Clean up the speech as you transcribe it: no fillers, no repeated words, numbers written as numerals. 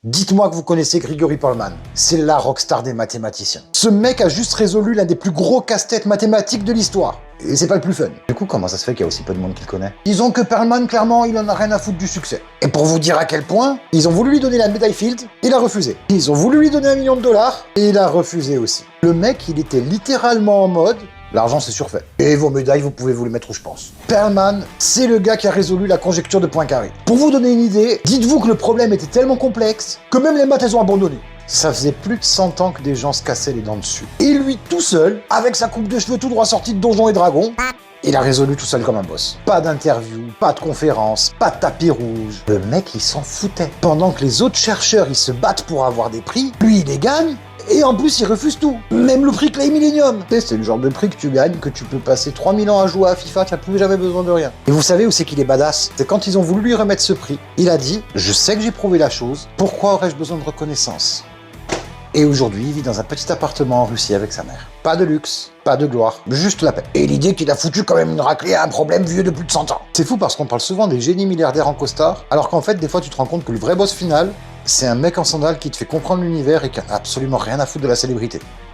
Dites-moi que vous connaissez Grigori Perlman. C'est la rockstar des mathématiciens. Ce mec a juste résolu l'un des plus gros casse-têtes mathématiques de l'histoire. Et c'est pas le plus fun. Du coup, comment ça se fait qu'il y a aussi peu de monde qui le connaît? Disons que Perlman, clairement, il en a rien à foutre du succès. Et pour vous dire à quel point, ils ont voulu lui donner la médaille Fields, il a refusé. Ils ont voulu lui donner $1 million, et il a refusé aussi. Le mec, il était littéralement en mode... L'argent, c'est surfait. Et vos médailles, vous pouvez vous les mettre où je pense. Perlman, c'est le gars qui a résolu la conjecture de Poincaré. Pour vous donner une idée, dites-vous que le problème était tellement complexe que même les maths, elles ont abandonné. Ça faisait plus de 100 ans que des gens se cassaient les dents dessus. Et lui, tout seul, avec sa coupe de cheveux tout droit sortie de Donjons et Dragons, il a résolu tout seul comme un boss. Pas d'interview, pas de conférence, pas de tapis rouge. Le mec, il s'en foutait. Pendant que les autres chercheurs, ils se battent pour avoir des prix, lui, il les gagne. Et en plus, il refuse tout. Même le prix Clay Millennium. C'est le genre de prix que tu gagnes, que tu peux passer 3000 ans à jouer à FIFA, tu n'as plus jamais besoin de rien. Et vous savez où c'est qu'il est badass? C'est quand ils ont voulu lui remettre ce prix. Il a dit, je sais que j'ai prouvé la chose, pourquoi aurais-je besoin de reconnaissance? Et aujourd'hui, il vit dans un petit appartement en Russie avec sa mère. Pas de luxe, pas de gloire, juste la paix. Et l'idée qu'il a foutu quand même une raclée à un problème vieux de plus de 100 ans. C'est fou parce qu'on parle souvent des génies milliardaires en costard, alors qu'en fait, des fois, tu te rends compte que le vrai boss final, c'est un mec en sandales qui te fait comprendre l'univers et qui a absolument rien à foutre de la célébrité.